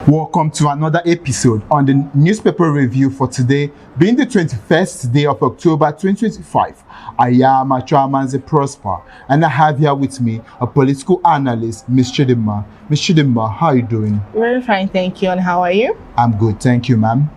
Welcome to another episode on the newspaper review for today, being the 21st day of October 2025. I am Achamanze Prosper, and I have here with me a political analyst, Ms. Chidima. Ms. Chidima, how are you doing? Very fine, thank you. And how are you? I'm good, thank you, ma'am.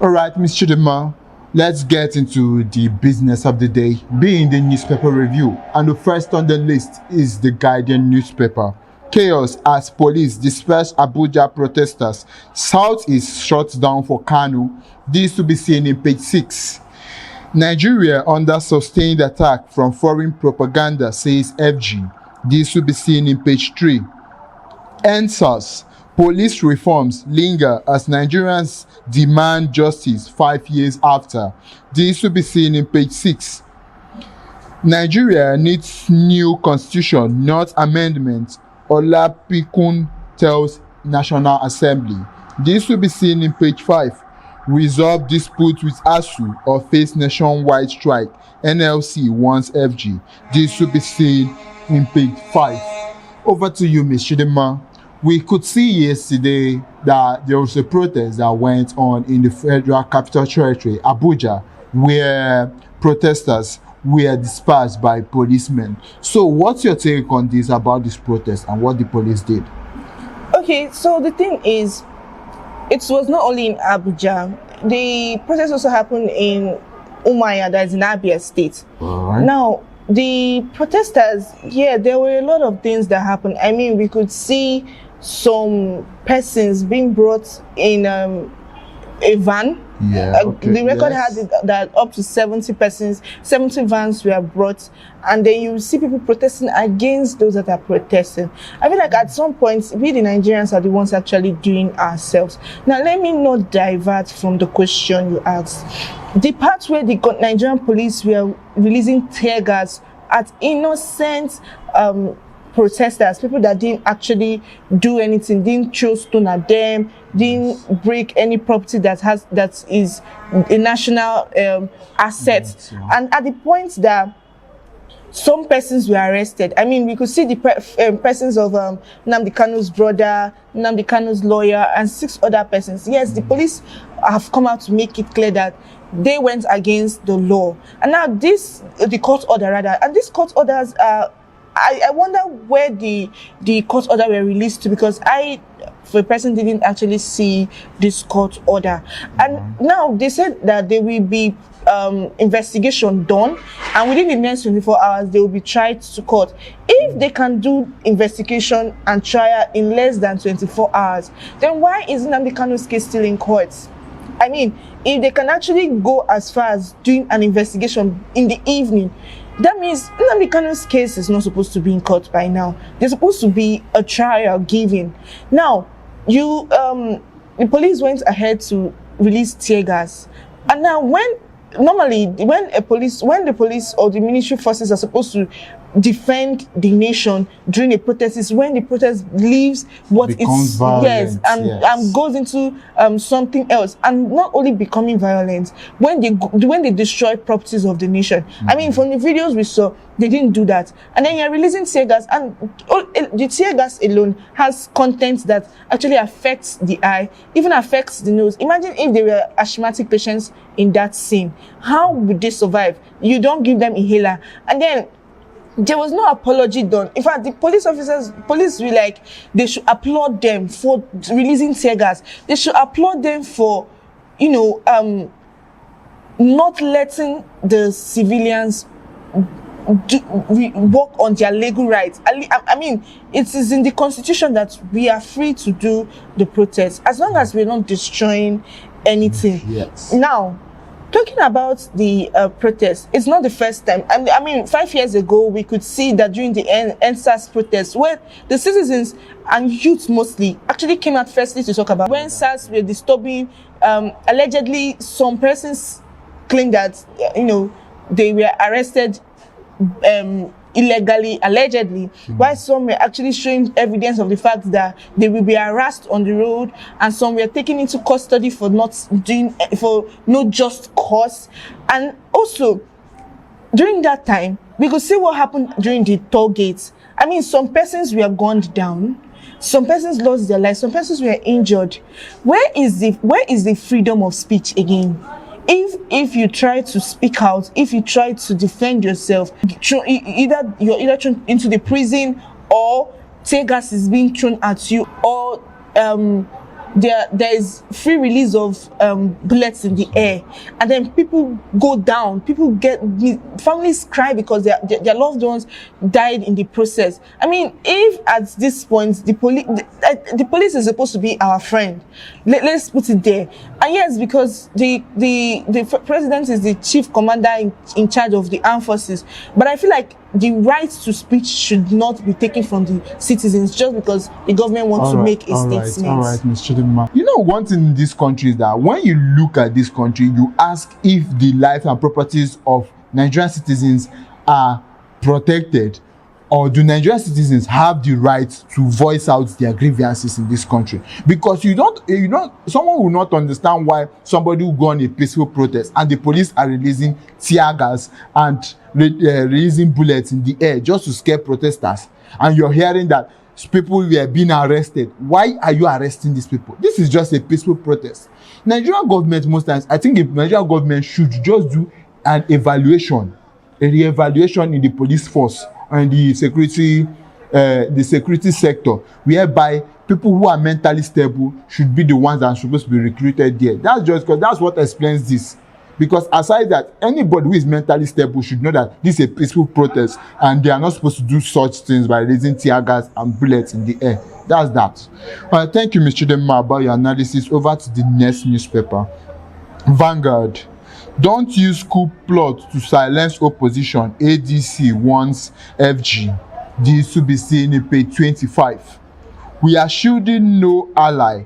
All right, Ms. Chidima, let's get into the business of the day, being the newspaper review. And the first on the list is the Guardian newspaper. Chaos as police disperse Abuja protesters. South is shut down for Kanu. This to be seen in page 6. Nigeria under sustained attack from foreign propaganda, says FG. This will be seen in page 3. NSAS. Police reforms linger as Nigerians demand justice 5 years after. This will be seen in page 6. Nigeria needs new constitution, not amendment. Olapikun tells National Assembly. This will be seen in page 5. Resolve dispute with ASU or face nationwide strike. NLC wants FG. This will be seen in page 5. Over to you, Ms. Chidima. We could see yesterday that there was a protest that went on in the Federal Capital Territory, Abuja, where protesters were dispersed by policemen. So what's your take on this, about this protest and what the police did? Okay, so the thing is, it was not only in Abuja. The protest also happened in Umaya, that is in Abia State. Right. Now, the protesters, there were a lot of things that happened. I mean, we could see some persons being brought in a van. The record had it that up to 70 persons, 70 vans were brought, and then you see people protesting against those that are protesting. I feel like at some point, we the Nigerians are the ones actually doing ourselves. Now, let me not divert from the question you asked. The part where the Nigerian police were releasing tear gas at innocent protesters, people that didn't actually do anything, didn't throw stone at them, didn't break any property that is a national asset. And at the point that some persons were arrested, I mean, we could see the persons of Nnamdi Kanu's brother, Nnamdi Kanu's lawyer, and 6 other persons. Yes, the police have come out to make it clear that they went against the law. And now the court order rather, and these court orders are, I wonder where the court order were released to, because I, for a person, didn't actually see this court order. And now they said that there will be investigation done, and within the next 24 hours they will be tried to court. If they can do investigation and trial in less than 24 hours, then why is Nnamdi Kanu's case still in courts? I mean, if they can actually go as far as doing an investigation in the evening, that means Nnamdi Kanu's case is not supposed to be in court by now. There's supposed to be a trial given. Now, the police went ahead to release tear gas, and now when the police or the military forces are supposed to defend the nation during a protest, is when the protest leaves what it's violent, and goes into something else, and not only becoming violent when they destroy properties of the nation. I mean, from the videos we saw, they didn't do that, and then you're releasing tear gas, and the tear gas alone has content that actually affects the eye, even affects the nose. Imagine if there were asthmatic patients in that scene. How would they survive? You don't give them inhaler, and then there was no apology done. In fact, the police were like, they should applaud them for releasing tear gas. They should applaud them for, not letting the civilians work on their legal rights. I mean, it is in the constitution that we are free to do the protest, as long as we're not destroying anything. Yes. Now, talking about the protest, it's not the first time. I mean, 5 years ago, we could see that during the NSAS protest, where the citizens and youth mostly actually came out firstly to talk about when SARS were disturbing. Allegedly, some persons claimed that they were arrested illegally, allegedly, while some were actually showing evidence of the fact that they will be harassed on the road, and some were taken into custody for no just cause. And also, during that time, we could see what happened during the toll gates. I mean, some persons were gunned down, some persons lost their lives, some persons were injured. Where is the freedom of speech again? If you try to speak out, if you try to defend yourself, you're either thrown into the prison, or tear gas is being thrown at you, or there is free release of bullets in the air, and then people go down, families cry because their loved ones died in the process. I mean, if at this point the police is supposed to be our friend, let's put it there. And yes, because the president is the chief commander in charge of the armed forces, but I feel like the right to speech should not be taken from the citizens just because the government wants to make a statement. All right, Ms. Chidinma. You know, one thing in this country is that when you look at this country, you ask if the life and properties of Nigerian citizens are protected, or do Nigerian citizens have the right to voice out their grievances in this country? Because someone will not understand why somebody will go on a peaceful protest and the police are releasing tear gas and releasing bullets in the air just to scare protesters, and you're hearing that people were being arrested. Why are you arresting these people? This is just a peaceful protest. Nigerian government, most times, I think the Nigerian government should just do an evaluation, a re-evaluation in the police force and the security sector, whereby people who are mentally stable should be the ones that are supposed to be recruited there. That's just because that's what explains this. Because aside that, anybody who is mentally stable should know that this is a peaceful protest and they are not supposed to do such things by releasing tear gas and bullets in the air. That's that. Thank you, Ms. Chidinma, about your analysis. Over to the next newspaper. Vanguard. Don't use coup plot to silence opposition. ADC warns FG. This to be seen in page 25. We are shielding no ally.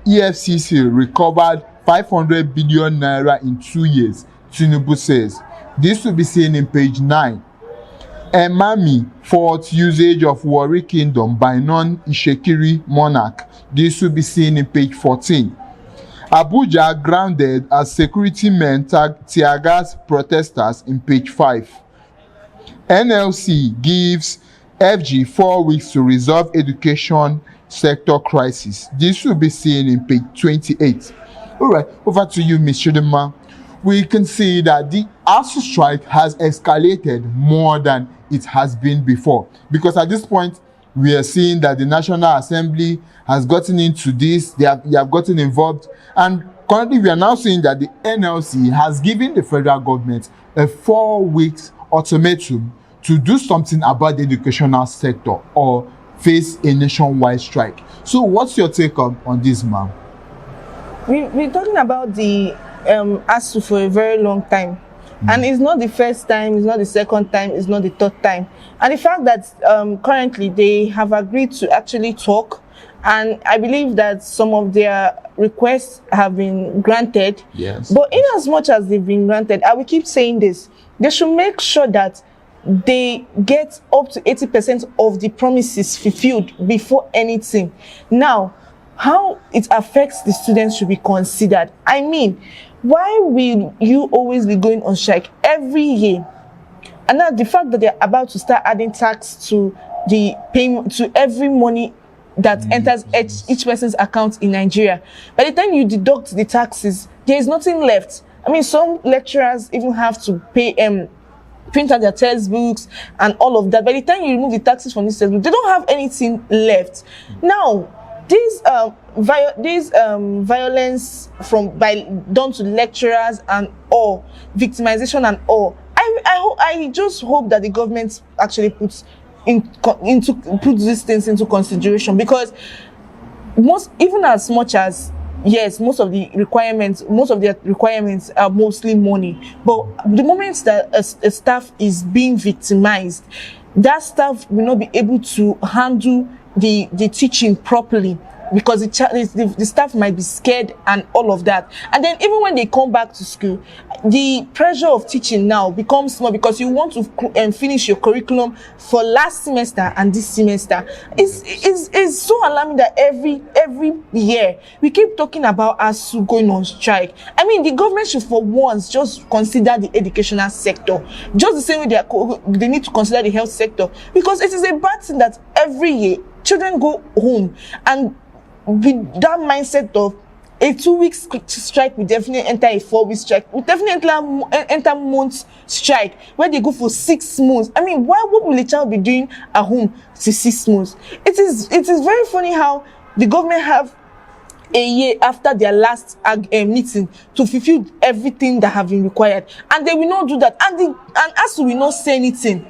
EFCC recovered 500 billion naira in 2 years, Tinubu says. This will be seen in page 9. Emami faults usage of Warri Kingdom by non-Ishekiri monarch. This will be seen in page 14. Abuja grounded as security men tear gas protesters in page 5. NLC gives FG 4 weeks to resolve education sector crisis. This will be seen in page 28. All right, over to you, Ms. Chidinma. We can see that the ASU strike has escalated more than it has been before, because at this point we are seeing that the National Assembly has gotten into this, they have gotten involved, and currently we are now seeing that the NLC has given the federal government a 4 weeks ultimatum to do something about the educational sector or face a nationwide strike. So what's your take on this, ma'am? We're talking about the ASU for a very long time. And it's not the first time, it's not the second time, it's not the third time. And the fact that currently they have agreed to actually talk, and I believe that some of their requests have been granted. Yes. But in as much as they've been granted, I will keep saying this, they should make sure that they get up to 80% of the promises fulfilled before anything. Now, how it affects the students should be considered. I mean, why will you always be going on strike every year? And now the fact that they're about to start adding tax to the payment, to every money that enters each person's account in Nigeria, by the time you deduct the taxes, there is nothing left. I mean, some lecturers even have to pay print out their textbooks and all of that. By the time you remove the taxes from this textbook, they don't have anything left. Now, this violence done to lecturers and all, victimization and all, I just hope that the government actually puts these things into consideration, because even as much as yes, most of their requirements are mostly money, but the moment that a staff is being victimized, that staff will not be able to handle the teaching properly, because the staff might be scared and all of that. And then even when they come back to school, the pressure of teaching now becomes more, because you want to finish your curriculum for last semester and this semester. It's so alarming that every year we keep talking about ASU going on strike. I mean, the government should for once just consider the educational sector, just the same way they need to consider the health sector, because it is a bad thing that every year children go home, and with that mindset of a 2-week strike will definitely enter a 4-week strike, will definitely enter months strike where they go for 6 months. I mean, what will a child be doing at home to 6 months? It is very funny how the government have a year after their last meeting to fulfill everything that have been required, and they will not do that, and ASUU will not say anything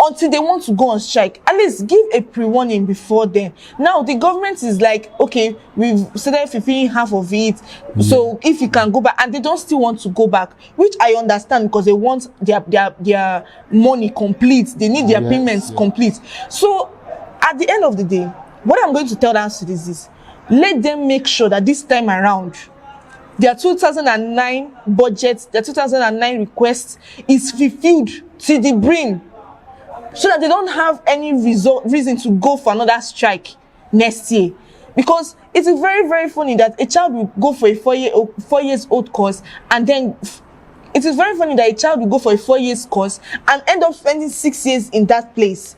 until they want to go on strike. At least give a pre-warning before then. Now the government is like, okay, we've started fulfilling half of it, so if you can go back, and they don't still want to go back, which I understand, because they want their money complete, they need their payments complete. So at the end of the day, what I'm going to tell ASUU is this: let them make sure that this time around their 2009 budget, their 2009 request is fulfilled to the brim, so that they don't have any reason to go for another strike next year. Because it is very, very funny that a child will go for a 4 years old course, and then it is very funny that a child will go for a 4 years course and end up spending 6 years in that place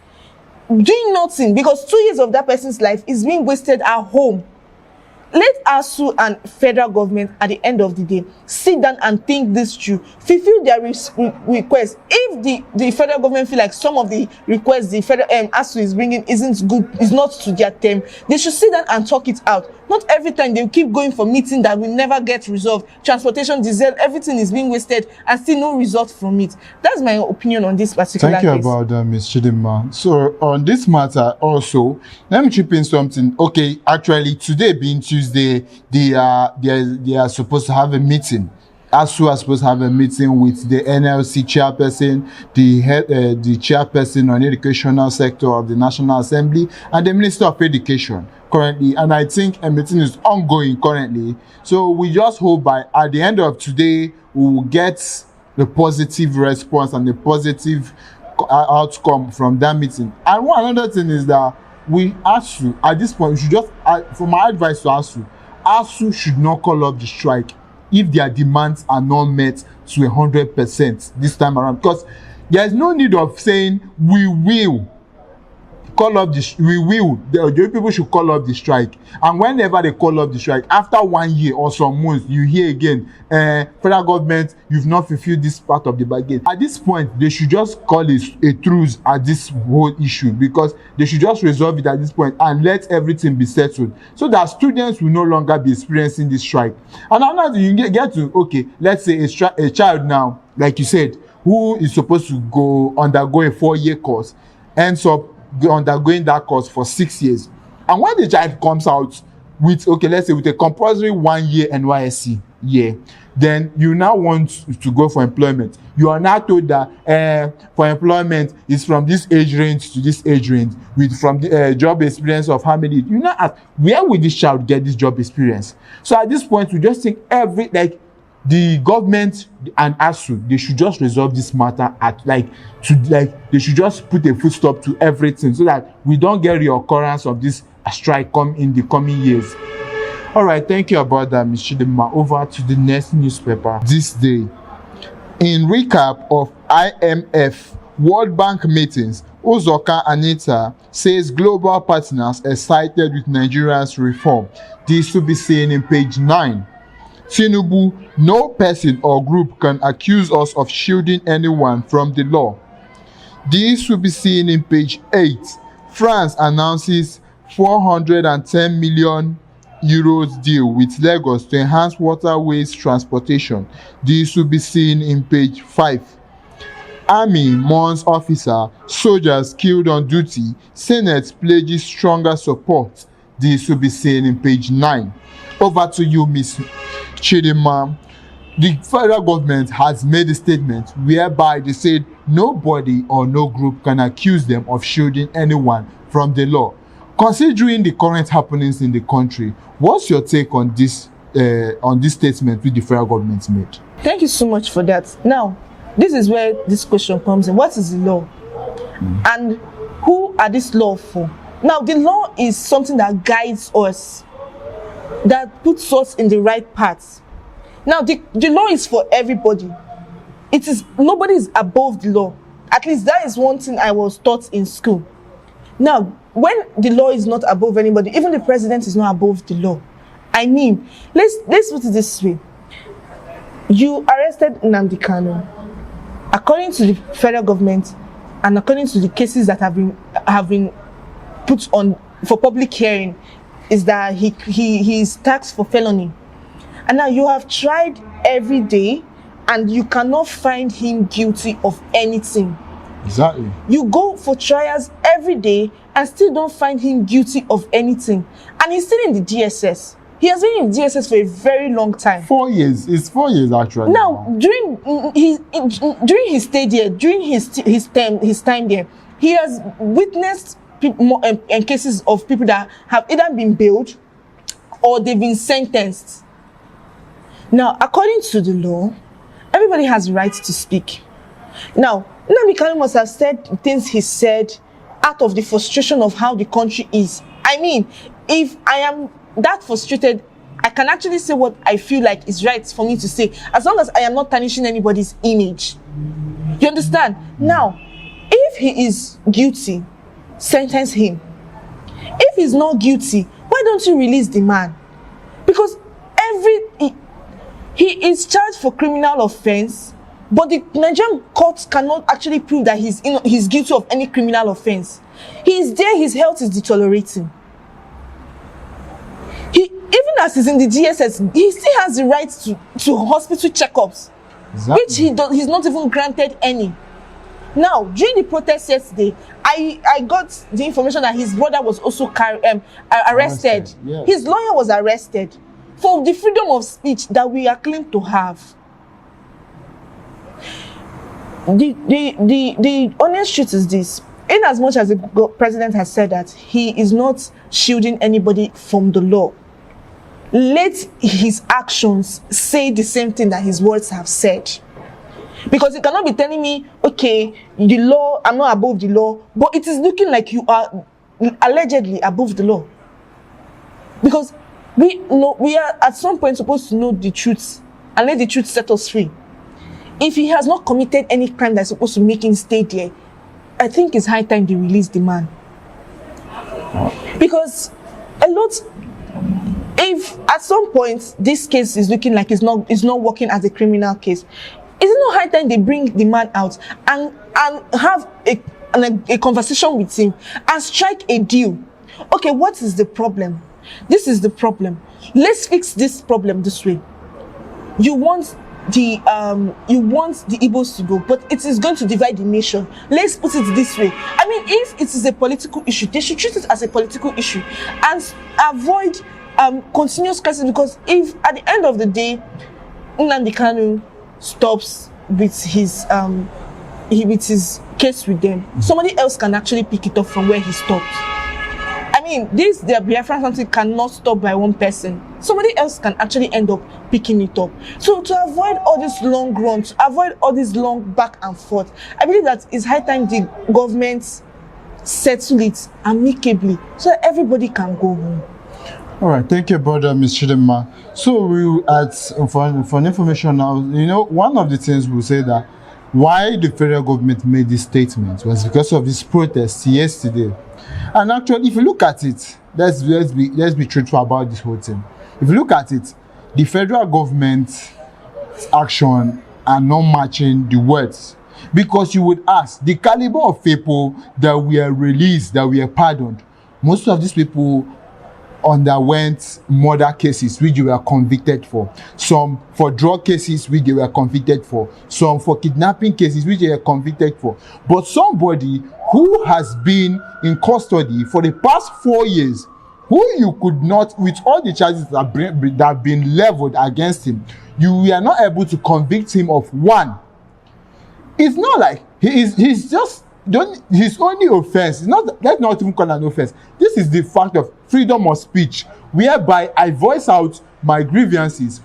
doing nothing, because 2 years of that person's life is being wasted at home. Let ASUU and federal government at the end of the day sit down and think this through, fulfill their request. If the federal government feel like some of the requests the federal ASUU is bringing isn't good, is not to their term, they should sit down and talk it out. Not every time they keep going for meeting that will never get resolved. Transportation, diesel, everything is being wasted and still no result from it. That's my opinion on this particular case. Thank you about that, Ms. Chidinma. So on this matter also, let me chip in something. Okay, actually today being Tuesday, they are supposed to have a meeting. ASUU are supposed to have a meeting with the NLC chairperson, the chairperson on the educational sector of the National Assembly, and the Minister of Education currently. And I think a meeting is ongoing currently. So we just hope by at the end of today, we will get the positive response and the positive outcome from that meeting. And one another thing is that we ASUU at this point, we should just, for my advice to ASUU should not call up the strike if their demands are not met to 100% this time around, because there is no need of saying we will call up the people should call up the strike, and whenever they call up the strike, after 1 year or some months, you hear again, federal government, you've not fulfilled this part of the bargain. At this point, they should just call it a truce at this whole issue, because they should just resolve it at this point and let everything be settled, so that students will no longer be experiencing this strike. And another, you get to, okay, let's say a child now, like you said, who is supposed to undergo a 4-year course, ends up undergoing that course for 6 years, and when the child comes out with, okay, let's say with a compulsory 1 year NYSC year, then you now want to go for employment. You are now told that for employment is from this age range to this age range, with from the job experience of how many. You now ask, where will this child get this job experience? So at this point, we just think the government and ASUU, they should just resolve this matter they should just put a full stop to everything, so that we don't get reoccurrence of this strike in the coming years. All right, thank you about that, Ms. Chidinma. Over to the next newspaper this day. In recap of IMF World Bank meetings, Uzoka Anita says global partners excited with Nigeria's reform. This will be seen in page 9. Tinubu, no person or group can accuse us of shielding anyone from the law. This will be seen in page 8. France announces 410 million euros deal with Lagos to enhance waterways transportation. This will be seen in page 5. Army mourns officer, soldiers killed on duty. Senate pledges stronger support. This will be seen in page 9. Over to you, Ms. Chidinma. The federal government has made a statement whereby they said nobody or no group can accuse them of shielding anyone from the law. Considering the current happenings in the country, what's your take on this statement which the federal government made? Thank you so much for that. Now, this is where this question comes in. What is the law? And who are this law for? Now, the law is something that guides us, that puts us in the right path. Now, the law is for everybody. Nobody is above the law. At least that is one thing I was taught in school. Now, when the law is not above anybody, even the president is not above the law. I mean, let's put it this way. You arrested Nnamdi Kanu. According to the federal government and according to the cases that have been put on for public hearing, is that he is taxed for felony. And now you have tried every day and you cannot find him guilty of anything. Exactly. You go for trials every day and still don't find him guilty of anything. And he's still in the DSS. He has been in the DSS for a very long time. 4 years. It's 4 years actually. Now, during his stay there, during his time there, he has witnessed cases of people that have either been bailed or they've been sentenced. Now, according to the law, everybody has the right to speak. Now, Nnamdi Kanu must have said things he said out of the frustration of how the country is. I mean, if I am that frustrated, I can actually say what I feel like is right for me to say, as long as I am not tarnishing anybody's image. You understand? Now, if he is guilty, sentence him. If he's not guilty, why don't you release the man? Because he is charged for criminal offense, but the Nigerian courts cannot actually prove that he's guilty of any criminal offense. He is there, his health is deteriorating. Even as he's in the DSS, he still has the right to hospital checkups, exactly. Which he's not even granted any. Now, during the protest yesterday, I got the information that his brother was also arrested. Yes. His lawyer was arrested for the freedom of speech that we are claimed to have. The honest truth is this: in as much as the president has said that he is not shielding anybody from the law, let his actions say the same thing that his words have said. Because you cannot be telling me, okay, the law, I'm not above the law, but it is looking like you are allegedly above the law. Because we are at some point supposed to know the truth and let the truth set us free. If he has not committed any crime that's supposed to make him stay there, I think it's high time they release the man. Because if at some point this case is looking like it's not working as a criminal case, is it not high time they bring the man out and have a conversation with him and strike a deal? Okay, what is the problem? This is the problem. Let's fix this problem this way. You want the Igbos to go, but it is going to divide the nation. Let's put it this way. I mean, if it is a political issue, they should treat it as a political issue and avoid continuous crisis. Because if at the end of the day, Nnamdi Kanu stops with his case with them, somebody else can actually pick it up from where he stopped. I mean, the Biafran something cannot stop by one person. Somebody else can actually end up picking it up. So to avoid all this long runs, to avoid all this long back and forth, I believe that it's high time the government settle it amicably so that everybody can go home. All right, thank you, brother, Ms. Chidema. So for information now, one of the things we'll say that why the federal government made this statement was because of this protest yesterday. And actually, if you look at it, let's be truthful about this whole thing. If you look at it, the federal government's action are not matching the words. Because you would ask, the caliber of people that were released, that were pardoned, most of these people underwent murder cases which they were convicted for, some for drug cases which they were convicted for, some for kidnapping cases which they were convicted for. But somebody who has been in custody for the past 4 years, who you could not, with all the charges that have been leveled against him, you were not able to convict him of one. It's not like he's just his only offense is not, let's not even call it an offense. This is the fact of freedom of speech, whereby I voice out my grievances,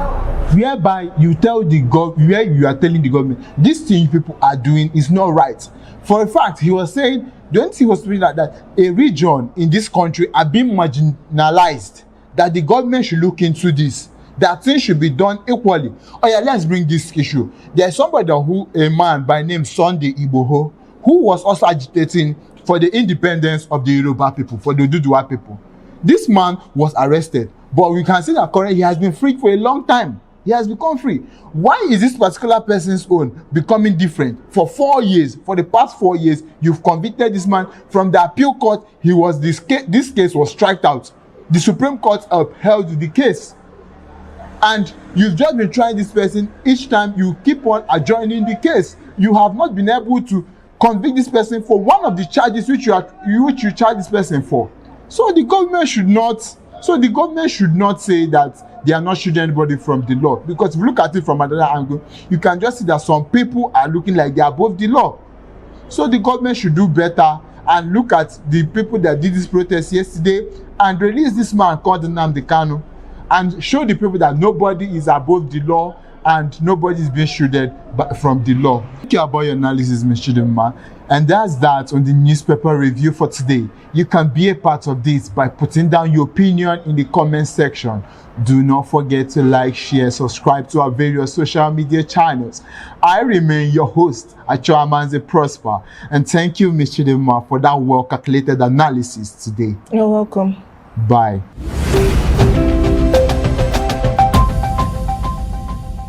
whereby you tell the government, where you are telling the government, this thing people are doing is not right. For a fact, he was saying, don't he was saying that a region in this country are being marginalized, that the government should look into this, that things should be done equally. Oh yeah, let's bring this issue. There's somebody a man by name Sunday Igboho, who was also agitating for the independence of the Yoruba people, for the Oduduwa people. This man was arrested, but we can see that currently he has been freed for a long time. He has become free. Why is this particular person's own becoming different? For 4 years, for the past 4 years, you've convicted this man from the appeal court. This case was striked out. The Supreme Court upheld the case. And you've just been trying this person. Each time you keep on adjourning the case. You have not been able to convict this person for one of the charges which you charge this person for. So the government should not say that they are not shielding anybody from the law, because if you look at it from another angle, you can just see that some people are looking like they are above the law. So the government should do better and look at the people that did this protest yesterday and release this man called Nnamdi Kanu and show the people that nobody is above the law and nobody is being shielded from the law. Thank you about your analysis, Mr. Chidinma. And that's that on the newspaper review for today. You can be a part of this by putting down your opinion in the comment section. Do not forget to like, share, subscribe to our various social media channels. I remain your host, Achoamanze Prosper, and thank you, Mr. Chidinma, for that well-calculated analysis today. You're welcome. Bye.